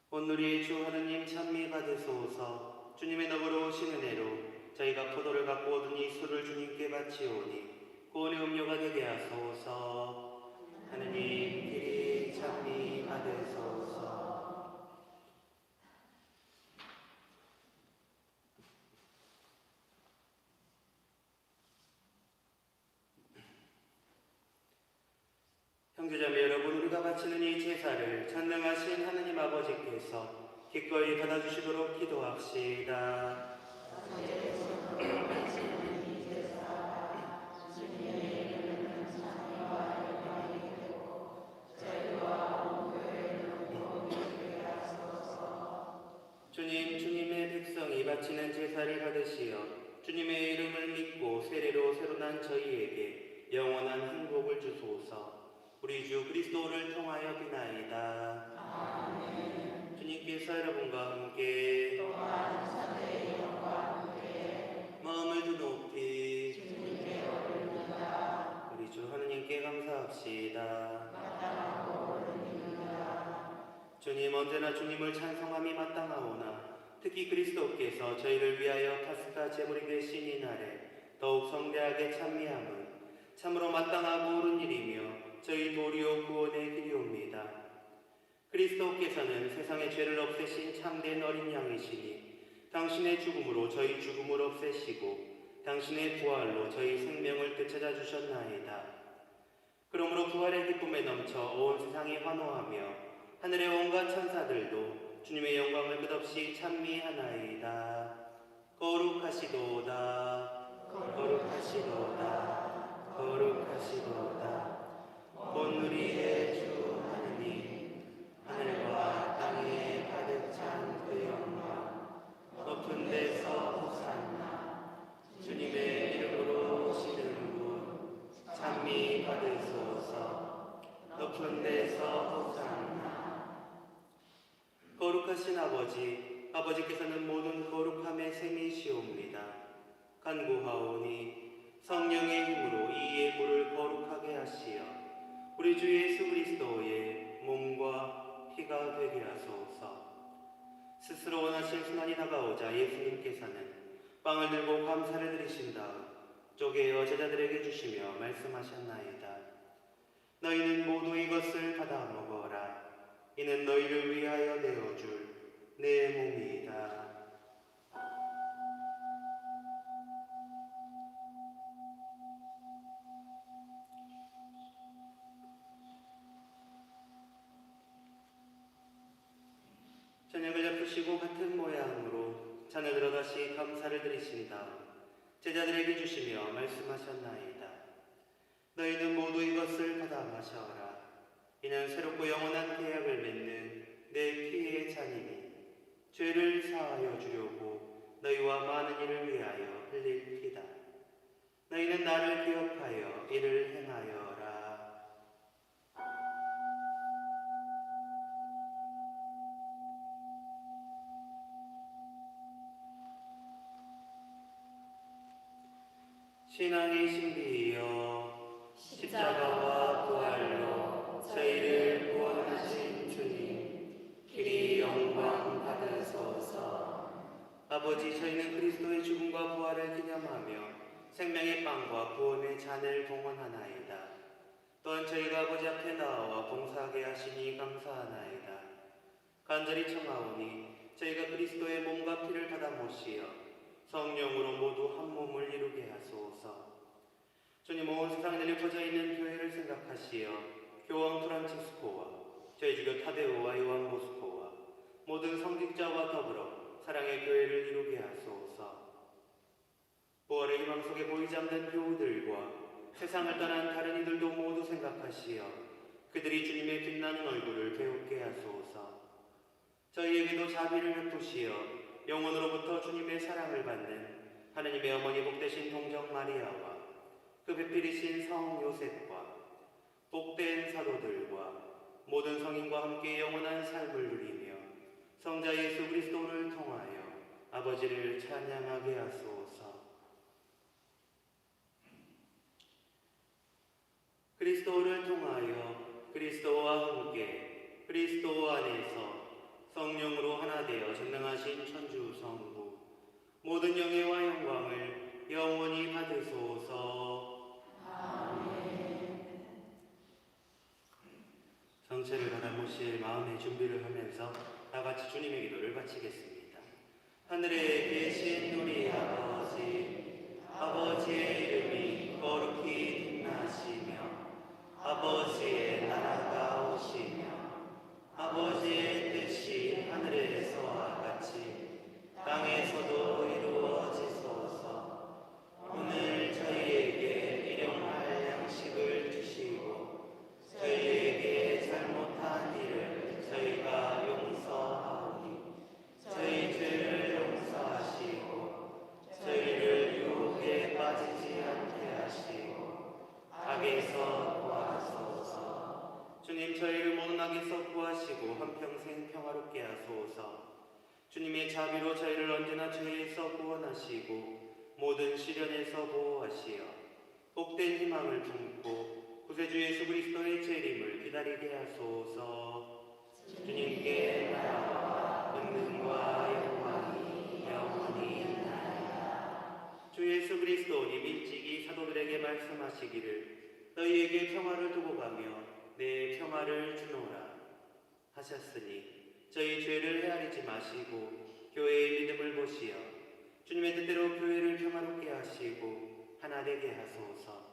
오늘의 주 하느님 찬미 받으소서. 주님의 너그러우신 은혜로 저희가 포도를 갖고 오던 이 술을 주님께 바치오니 구원의 음료가 되게 하소서. 하느님 길이 찬미 받으소서. 형제자매 여러분, 우리가 바치는 이 제사를 전능하신 하느님 아버지께서 기꺼이 받아주시도록 기도합시다. 주님, 주님의 백성이 바치는 제사를 받으시어 주님의 이름을 믿고 세례로 새로 난 저희에게 영원한 행복을 주소서. 우리 주 그리스도를 통하여 비나이다. 아멘. 주님께서 여러분과 함께 마음을 높이 주님께 올립니다. 우리 주 하느님께 감사합시다. 주님, 언제나 주님을 찬송함이 마땅하오나 특히 그리스도께서 저희를 위하여 파스카 제물이 되신 이날에 더욱 성대하게 찬미함은 참으로 마땅하고 옳은 일이며 저희 도리오 구원의 길이옵니다. 그리스도께서는 세상의 죄를 없애신 참된 어린 양이시니 당신의 죽음으로 저희 죽음을 없애시고 당신의 부활로 저희 생명을 되찾아 주셨나이다. 그러므로 부활의 기쁨에 넘쳐 온 세상이 환호하며 하늘의 온갖 천사들도 주님의 영광을 끝없이 찬미하나이다. 거룩하시도다. 거룩하시도다. 거룩하시도다. 오늘의 주 하느님, 하늘과 땅에 가득 찬 그 영광, 높은 데서 호산나. 주님의 이름으로 오시는 분 찬미 받으소서. 높은 데서 호산나. 거룩하신 아버지, 아버지께서는 모든 거룩함의 셈이시옵니다. 간구하오니 성령의 힘으로 이 예물을 거룩하게 하시어 우리 주 예수 그리스도의 몸과 피가 되게 하소서. 스스로 원하신 순환이 다가오자 예수님께서는 빵을 들고 감사를 드리신 다음 쪼개어 제자들에게 주시며 말씀하셨나이다. 너희는 모두 이것을 받아 먹어라. 이는 너희를 위하여 내어줄 내 몸이다. 주시고 같은 모양으로 잔을 들어 다시 감사를 드리신 다음 제자들에게 주시며 말씀하셨나이다. 너희는 모두 이것을 받아 마셔라. 이는 새롭고 영원한 계약을 맺는 내 피의 잔이니 죄를 사하여 주려고 너희와 많은 이를 위하여 흘릴 피다. 너희는 나를 기억하여 이를 행하여라. 신앙의 신비여 십자가와 부활로 저희를 구원하신 주님, 길이 영광 받으소서. 아버지, 저희는 그리스도의 죽음과 부활을 기념하며 생명의 빵과 구원의 잔을 봉헌하나이다. 또한 저희가 아버지 앞에 나와 봉사하게 하시니 감사하나이다. 간절히 청하오니 저희가 그리스도의 몸과 피를 받아 모시어 성령으로 모두 한 몸을 이루게 하소서. 주님, 온 세상에 널리 퍼져 있는 교회를 생각하시어 교황 프란치스코와 저희 주교 타데오와 요한 보스코와 모든 성직자와 더불어 사랑의 교회를 이루게 하소서. 부활의 희망 속에 보이지 않는 교우들과 세상을 떠난 다른 이들도 모두 생각하시어 그들이 주님의 빛나는 얼굴을 배우게 하소서. 저희에게도 자비를 베푸시어 영원으로부터 주님의 사랑을 받는 하느님의 어머니 복되신 동정 마리아와 그 배필이신 성 요셉과 복된 사도들과 모든 성인과 함께 영원한 삶을 누리며 성자 예수 그리스도를 통하여 아버지를 찬양하게 하소서. 그리스도를 통하여 그리스도와 함께 그리스도 안에서 성령으로 하나 되어 전능하신 천주 성부 모든 영예와 영광을 영원히 받으소서. 아멘. 성체를 받아 모실 마음의 준비를 하면서 다 같이 주님의 기도를 바치겠습니다. 하늘에 계신 우리 아버지, 아버지의 이름이 거룩히 빛나시며 아버지의 나라가 오시며 아버지의 뜻이 하늘에서와 같이 땅에서도 이루어지소서. 오늘 저희에게 일용할 양식을 주시고 저희에게 잘못한 일을 저희가 용서하오니 저희 죄를 용서하시고 저희를 유혹에 빠지지 않게 하시고 악에서 구하소서. 주님, 저희를 모든 악에서 구하시고 한평생 평화롭게 하소서. 주님의 자비로 저희를 언제나 죄에서 구원하시고 모든 시련에서 보호하시어 복된 희망을 품고 구세주 예수 그리스도의 재림을 기다리게 하소서. 주님께 나라와 권능과 영광이 영원히 있나이다. 주 예수 그리스도님 일찍이 사도들에게 말씀하시기를 너희에게 평화를 두고 가며 내 평화를 주노라 하셨으니 저희 죄를 헤아리지 마시고 교회의 믿음을 보시어 주님의 뜻대로 교회를 평화롭게 하시고 하나 되게 하소서.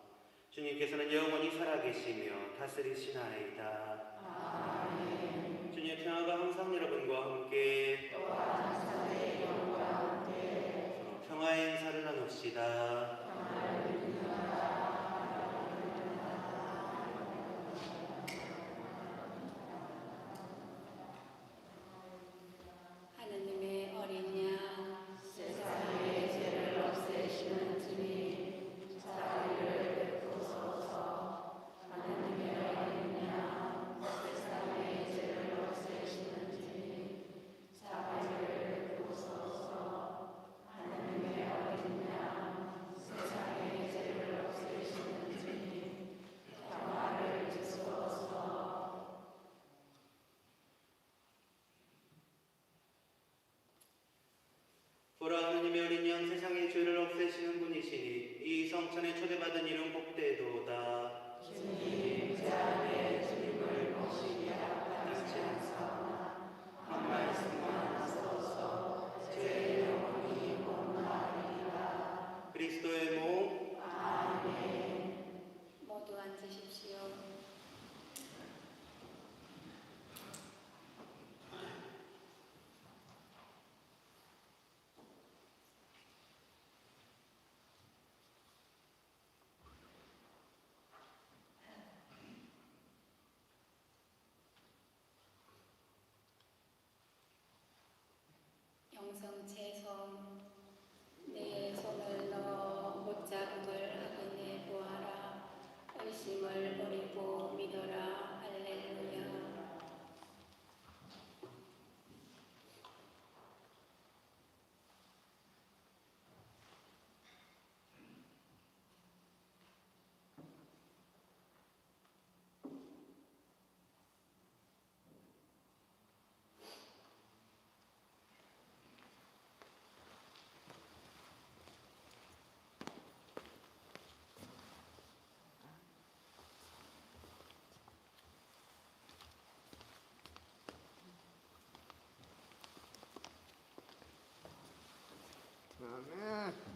주님께서는 영원히 살아계시며 다스리시나이다. 아멘. 주님의 평화가 항상 여러분과 함께 또한 사도의 영과 함께 서로 평화의 인사를 나눕시다. 보라, 하느님의 어린 양 세상의 죄를 없애시는 분이시니 이 성천에 초대받은 이름 복되도다. 주님, 제 안에 주님을 모시기 합당치 않사오나 한 말씀만 하소서 제 영혼이 원하리이다. 그리스도의 몸. 아멘. 모두 앉으십시오. 영성체 손 내 손을 넣어 못자국을 확인해 보아라. 의심을 버리고 믿어라. 할렐루야. 아멘.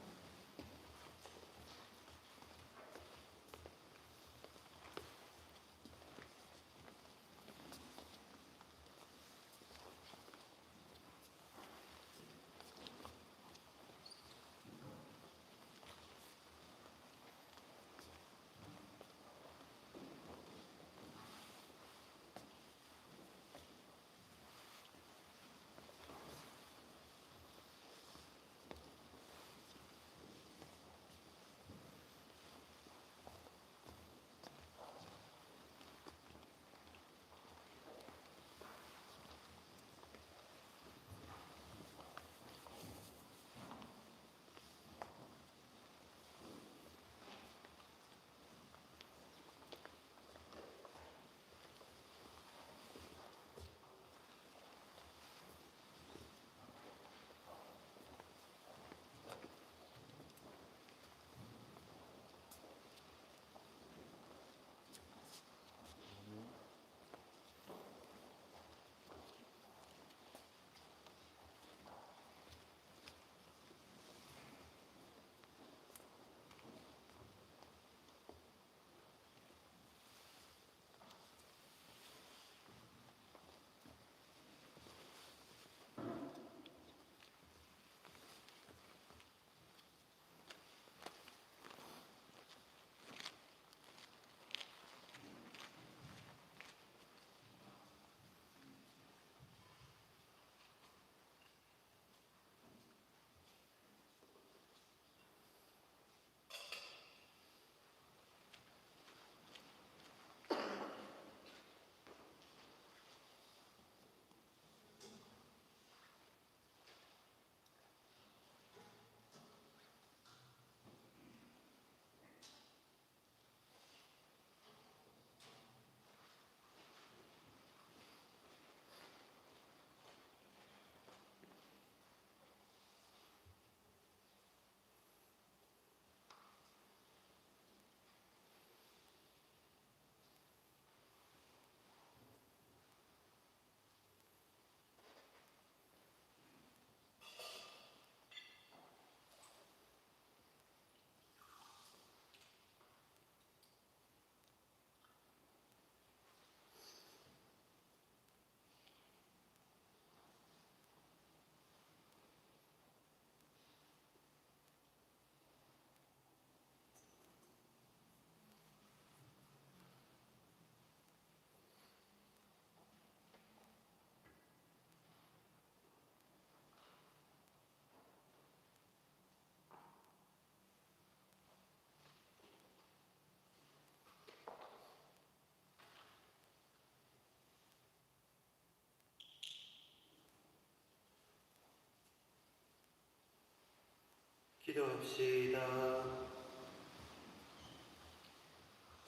기도합시다.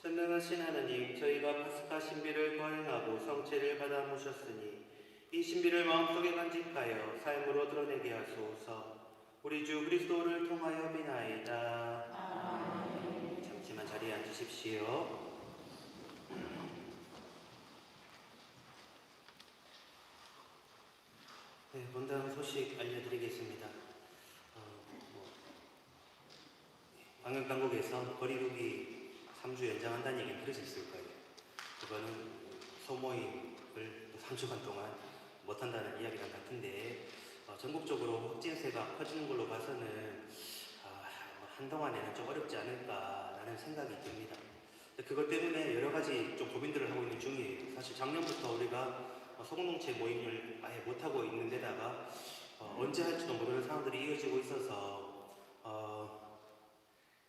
전능하신 하나님, 저희가 파스카 신비를 거행하고 성체를 받아 모셨으니 이 신비를 마음속에 간직하여 삶으로 드러내게 하소서. 우리 주 그리스도를 통하여 비나이다. 잠시만 자리에 앉으십시오. 네, 본당 소식 알려드리겠습니다. 방역당국에서 거리두기 3주 연장한다는 얘기는 들으셨을 거예요. 그거는 소모임을 또 3주간 동안 못한다는 이야기랑 같은데 전국적으로 확진세가 커지는 걸로 봐서는 한동안에는 좀 어렵지 않을까라는 생각이 듭니다. 그것 때문에 여러 가지 좀 고민들을 하고 있는 중이에요. 사실 작년부터 우리가 소공동체 모임을 아예 못하고 있는 데다가 언제 할지도 모르는 상황들이 이어지고 있어서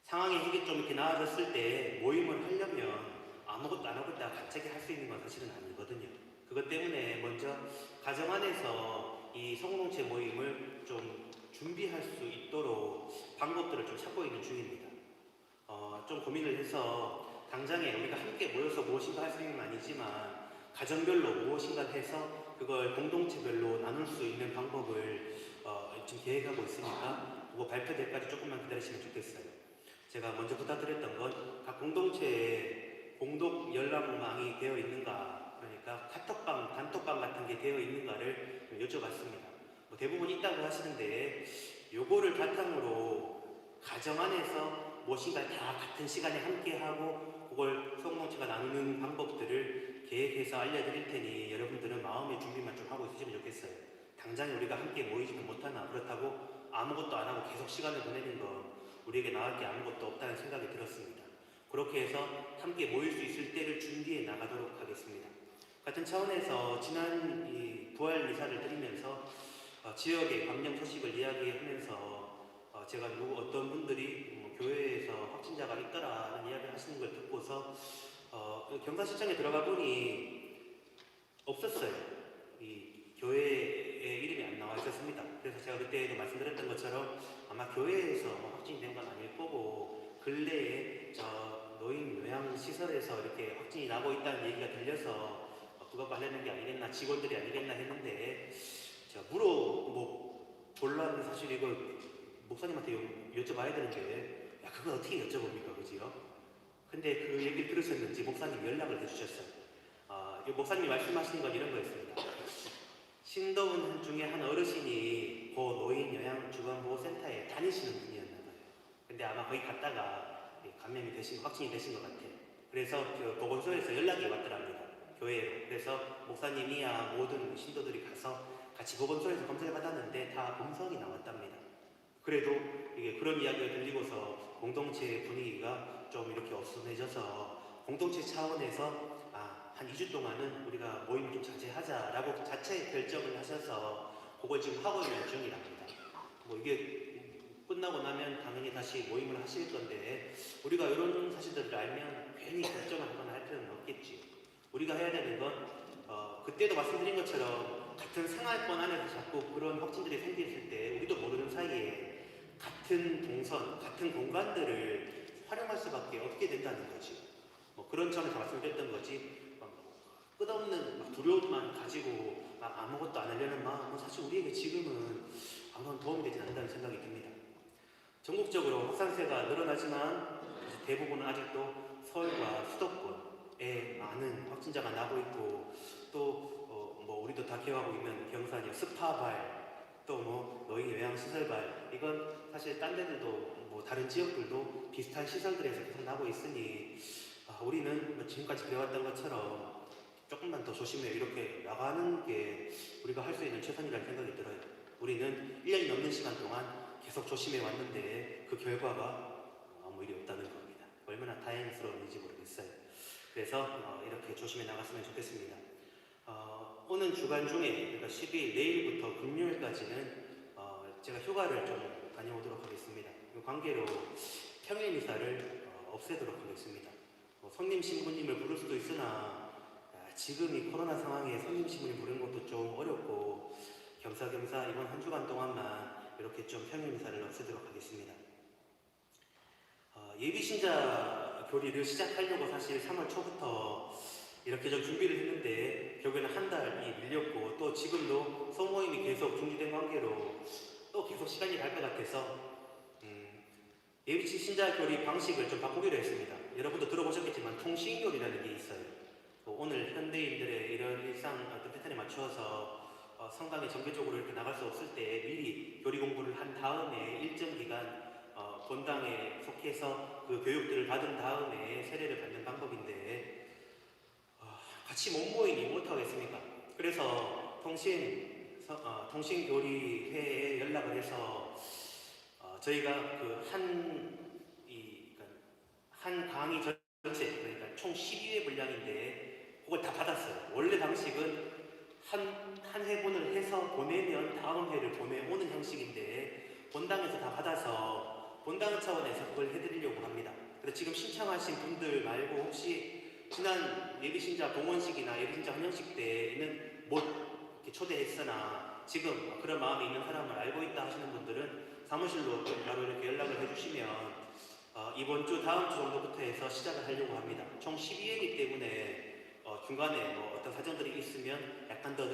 상황이 이게 좀 이렇게 나아졌을 때 모임을 하려면 아무것도 안 하고 있다가 갑자기 할 수 있는 건 사실은 아니거든요. 그것 때문에 먼저 가정 안에서 이 성공동체 모임을 좀 준비할 수 있도록 방법들을 좀 찾고 있는 중입니다. 좀 고민을 해서 당장에 우리가 함께 모여서 무엇인가 할 수 있는 건 아니지만 가정별로 무엇인가 해서 그걸 공동체별로 나눌 수 있는 방법을 지금 계획하고 있으니까 그거 발표될 때까지 조금만 기다리시면 좋겠어요. 제가 먼저 부탁드렸던 건 각 공동체에 공동 연락망이 되어 있는가, 그러니까 카톡방, 단톡방 같은 게 되어 있는가를 여쭤봤습니다. 뭐 대부분 있다고 하시는데 요거를 바탕으로 가정 안에서 무엇인가 다 같은 시간에 함께 하고 그걸 공동체가 나누는 방법들을 계획해서 알려드릴 테니 여러분들은 마음의 준비만 좀 하고 있으시면 좋겠어요. 당장에 우리가 함께 모이지는 못하나 그렇다고 아무것도 안 하고 계속 시간을 보내는 건 우리에게 나을 게 아무것도 없다는 생각이 들었습니다. 그렇게 해서 함께 모일 수 있을 때를 준비해 나가도록 하겠습니다. 같은 차원에서 지난 이 부활 미사를 드리면서 지역의 감염 소식을 이야기하면서 제가 어떤 분들이 교회에서 확진자가 있더라는 이야기를 하시는 걸 듣고서 경산시청에 들어가 보니 없었어요. 이 교회의 이름이 안 나와 있었습니다. 그래서 제가 그때도 말씀드렸던 것처럼 아마 교회에서 확진이 된 건 아닐 거고 근래에 노인 요양시설에서 이렇게 확진이 나고 있다는 얘기가 들려서 그거 관련된 게 아니겠나, 직원들이 아니겠나 했는데 제가 몰랐는데 사실 이거 목사님한테 여쭤봐야 되는데 그걸 어떻게 여쭤봅니까, 그지요? 근데 그 얘기를 들으셨는지 목사님이 연락을 해주셨어요. 목사님이 말씀하시는 건 이런 거였습니다. 신도분 중에 한 어르신이 고 노인 요양주간보호센터에 다니시는 분이었나 봐요. 근데 아마 거기 갔다가 감염이 확진이 되신 것 같아요. 그래서 그 보건소에서 연락이 왔더랍니다. 교회로. 그래서 목사님이야 모든 신도들이 가서 같이 보건소에서 검사를 받았는데 다 음성이 나왔답니다. 그래도 이게 그런 이야기가 들리고서 공동체 분위기가 좀 이렇게 어수선해져서 공동체 차원에서 한 2주 동안은 우리가 모임을 좀 자제하자라고 자체 결정을 하셔서 그걸 지금 하고 있는 중이랍니다. 뭐 이게 끝나고 나면 당연히 다시 모임을 하실 건데 우리가 이런 사실들을 알면 괜히 결정을 하거나 할 필요는 없겠지. 우리가 해야 되는 건 그때도 말씀드린 것처럼 같은 생활권 안에서 자꾸 그런 확진들이 생겼을 때 우리도 모르는 사이에 같은 동선, 같은 공간들을 활용할 수밖에 없게 된다는 거지. 뭐 그런 점에서 말씀드렸던 거지. 끝없는 두려움만 가지고 아무것도 안 하려는 마음은 사실 우리에게 지금은 아무런 도움이 되지 않는다는 생각이 듭니다. 전국적으로 확산세가 늘어나지만 대부분은 아직도 서울과 수도권에 많은 확진자가 나고 있고 또 뭐 우리도 다 기억하고 있는 경산이요 스파발 또 뭐 노인 요양시설발 이건 사실 딴 데들도 뭐 다른 지역들도 비슷한 시설들에서 계속 나고 있으니 우리는 뭐 지금까지 배워왔던 것처럼 조금만 더 조심해 이렇게 나가는 게 우리가 할 수 있는 최선이라는 생각이 들어요. 우리는 1년이 넘는 시간 동안 계속 조심해 왔는데 그 결과가 아무 일이 없다는 겁니다. 얼마나 다행스러운지 모르겠어요. 그래서 이렇게 조심해 나갔으면 좋겠습니다. 오는 주간 중에 그러니까 10일 내일부터 금요일까지는 제가 휴가를 좀 다녀오도록 하겠습니다. 그 관계로 평일 미사를 없애도록 하겠습니다. 손님 신부님을 부를 수도 있으나 지금 이 코로나 상황에 손님 신부님 부르는 것도 좀 어렵고 겸사겸사 이번 한 주간 동안만 이렇게 좀 평일 미사를 없애도록 하겠습니다. 예비신자 교리를 시작하려고 사실 3월 초부터 이렇게 좀 준비를 했는데 결국에는 한 달이 밀렸고 또 지금도 소모임이 계속 중지된 관계로 또 계속 시간이 갈 것 같아서 예비신자 교리 방식을 좀 바꾸기로 했습니다. 여러분도 들어보셨겠지만 통신교리라는 게 있어요. 오늘 현대인들의 이런 일상 패턴에 맞추어서 성당에 정기적으로 이렇게 나갈 수 없을 때 미리 교리 공부를 한 다음에 일정 기간 본당에 속해서 그 교육들을 받은 다음에 세례를 받는 방법인데 같이 못 모이니 못하겠습니까? 그래서 통신교리회에 연락을 해서 저희가 그 한 강의 전체 그러니까 총 12회 분량인데 그걸 다 받았어요. 원래 방식은 한 회분을 해서 보내면 다음 회를 보내오는 형식인데 본당에서 다 받아서 본당 차원에서 그걸 해드리려고 합니다. 그래서 지금 신청하신 분들 말고 혹시 지난 예비신자 봉헌식이나 예비신자 환영식 때에는 못 이렇게 초대했으나 지금 그런 마음이 있는 사람을 알고 있다 하시는 분들은 사무실로 바로 이렇게 연락을 해주시면 이번 주 다음 주 정도부터 해서 시작을 하려고 합니다. 총 12회이기 때문에 중간에 뭐 어떤 사정들이 있으면 약간 더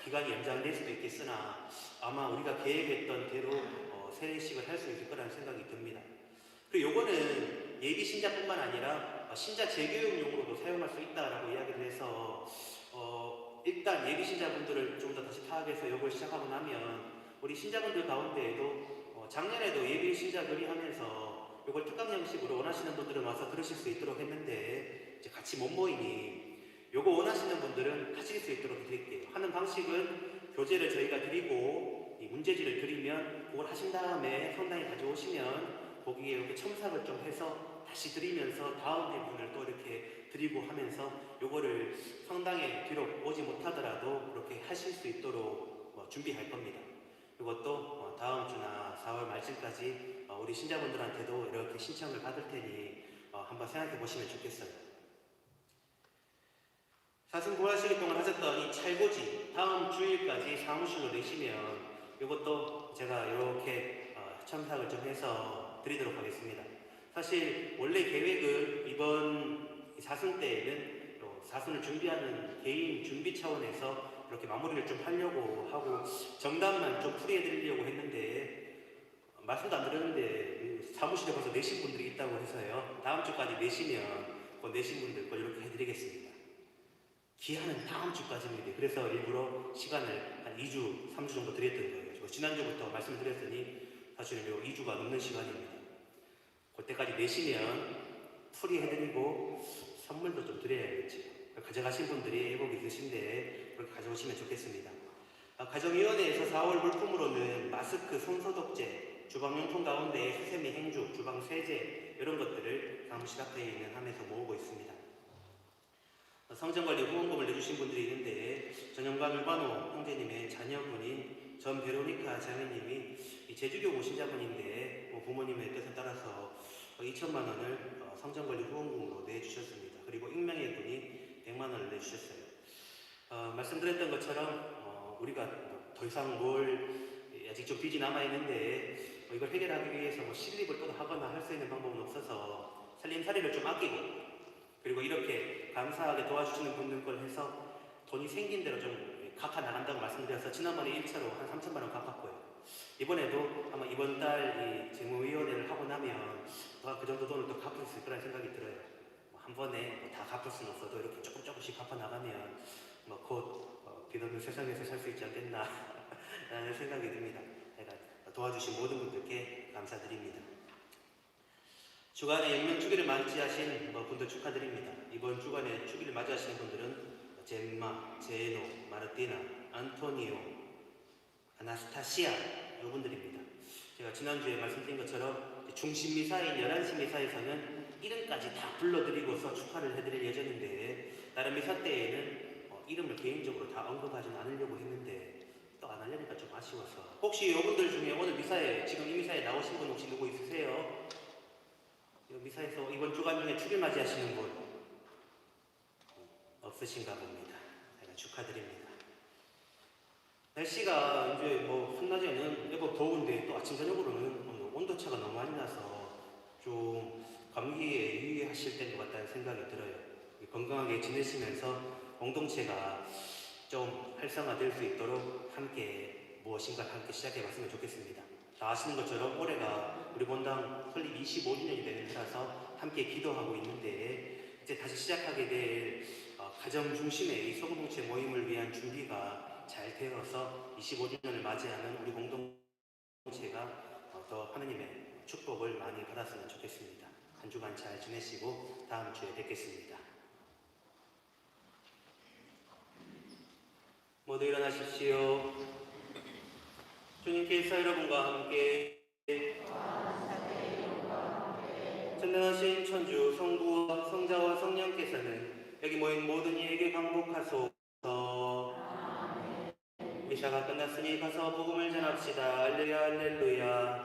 기간이 연장될 수도 있겠으나 아마 우리가 계획했던 대로 세례식을 할 수 있을 거라는 생각이 듭니다. 그리고 요거는 예비 신자뿐만 아니라 신자 재교육용으로도 사용할 수 있다라고 이야기를 해서 일단 예비 신자분들을 좀 더 다시 파악해서 요걸 시작하고 나면 우리 신자분들 가운데에도 작년에도 예비 신자 결의하면서 요걸 특강 형식으로 원하시는 분들은 와서 들으실 수 있도록 했는데 이제 같이 못 모이니 요거 원하시는 분들은 하실 수 있도록 드릴게요. 하는 방식은 교재를 저희가 드리고 이 문제지를 드리면 그걸 하신 다음에 성당에 가져오시면 거기에 이렇게 첨삭을 좀 해서 다시 드리면서 다음 회분을 또 이렇게 드리고 하면서 요거를 성당에 비록 오지 못하더라도 그렇게 하실 수 있도록 준비할 겁니다. 이것도 다음 주나 4월 말쯤까지 우리 신자분들한테도 이렇게 신청을 받을 테니 한번 생각해 보시면 좋겠어요. 사슴 부활식일 동안 하셨던 이 찰고지 다음 주일까지 사무실로 내시면 이것도 제가 이렇게 첨삭을 좀 해서 드리도록 하겠습니다. 사실 원래 계획은 이번 사순 때에는 사순을 준비하는 개인 준비 차원에서 이렇게 마무리를 좀 하려고 하고 정답만 좀 풀이해드리려고 했는데 말씀도 안 드렸는데 사무실에 벌써 내신 분들이 있다고 해서요. 다음 주까지 내시면 그 내신 분들 거 이렇게 해드리겠습니다. 기한은 다음 주까지입니다. 그래서 일부러 시간을 한 2주, 3주 정도 드렸던 거예요. 지난주부터 말씀드렸으니 사실은 요 2주가 넘는 시간입니다. 그때까지 내시면 풀이해드리고 선물도 좀 드려야겠죠. 가져가신 분들이 애복 있으신데 그렇게 가져오시면 좋겠습니다. 가정위원회에서 4월 물품으로는 마스크, 손소독제, 주방용품 가운데 수세미, 행주, 주방 세제 이런 것들을 사무실 앞에 있는 함에서 모으고 있습니다. 성전관리 후원금을 내주신 분들이 있는데 전영광 일반호 형제님의 자녀분인 전 베로니카 자매님이 제주교 신자분인데 부모님의 뜻에 따라서 2천만 원을 성전관리 후원금으로 내주셨습니다. 그리고 익명의 분이 100만 원을 내주셨어요. 말씀드렸던 것처럼 우리가 더 이상 아직 좀 빚이 남아있는데 이걸 해결하기 위해서 실립을 또 하거나 할 수 있는 방법은 없어서 살림살이를 좀 아끼고 그리고 이렇게 감사하게 도와주시는 분들 걸 해서 돈이 생긴 대로 좀 갚아 나간다고 말씀드려서 지난번에 1차로 한 3천만 원 갚았고요. 이번에도 아마 이번 달 이 재무위원회를 하고 나면 그 정도 돈을 또 갚을 수 있을 거라는 생각이 들어요. 한 번에 다 갚을 수는 없어도 이렇게 조금씩 갚아 나가면 곧 비너는 세상에서 살 수 있지 않겠나 라는 생각이 듭니다. 도와주신 모든 분들께 감사드립니다. 주간에 영명주기를 맞이하신 분들 축하드립니다. 이번 주간에 주기를 맞이하시는 분들은 젬마, 제노, 마르티나, 안토니오, 아나스타시아 이분들입니다. 제가 지난주에 말씀드린 것처럼 중심 미사인 11시 미사에서는 이름까지 다 불러드리고서 축하를 해드릴 예정인데 다른 미사 때에는 이름을 개인적으로 다 언급하지는 않으려고 했는데 또 안 하려니까 좀 아쉬워서 혹시 이분들 중에 오늘 미사에 지금 이 미사에 나오신 분 혹시 누구 있으세요? 미사에서 이번 주간 중에 주일 맞이하시는 분 없으신가 봅니다. 제가 축하드립니다. 날씨가 이제 한낮에는 예법 더운데 또 아침 저녁으로는 온도차가 너무 많이 나서 좀 감기에 유의하실 때인 것 같다는 생각이 들어요. 건강하게 지내시면서 공동체가 좀 활성화될 수 있도록 함께 무엇인가 함께 시작해봤으면 좋겠습니다. 다 아시는 것처럼 올해가 우리 본당 설립 25주년이 되는 해라서 함께 기도하고 있는데 이제 다시 시작하게 될 가정 중심의 이 소공동체 모임을 위한 준비가 잘 되어서 25주년을 맞이하는 우리 공동체가 더 하느님의 축복을 많이 받았으면 좋겠습니다. 한 주간 잘 지내시고 다음 주에 뵙겠습니다. 모두 일어나십시오. 주님께 인사 여러분과 함께 전능하신 천주 성부와 성자와 성령께서는 여기 모인 모든 이에게 강복하소서. 시대가 끝났으니 가서 복음을 전합시다. 할렐루야 할렐루야.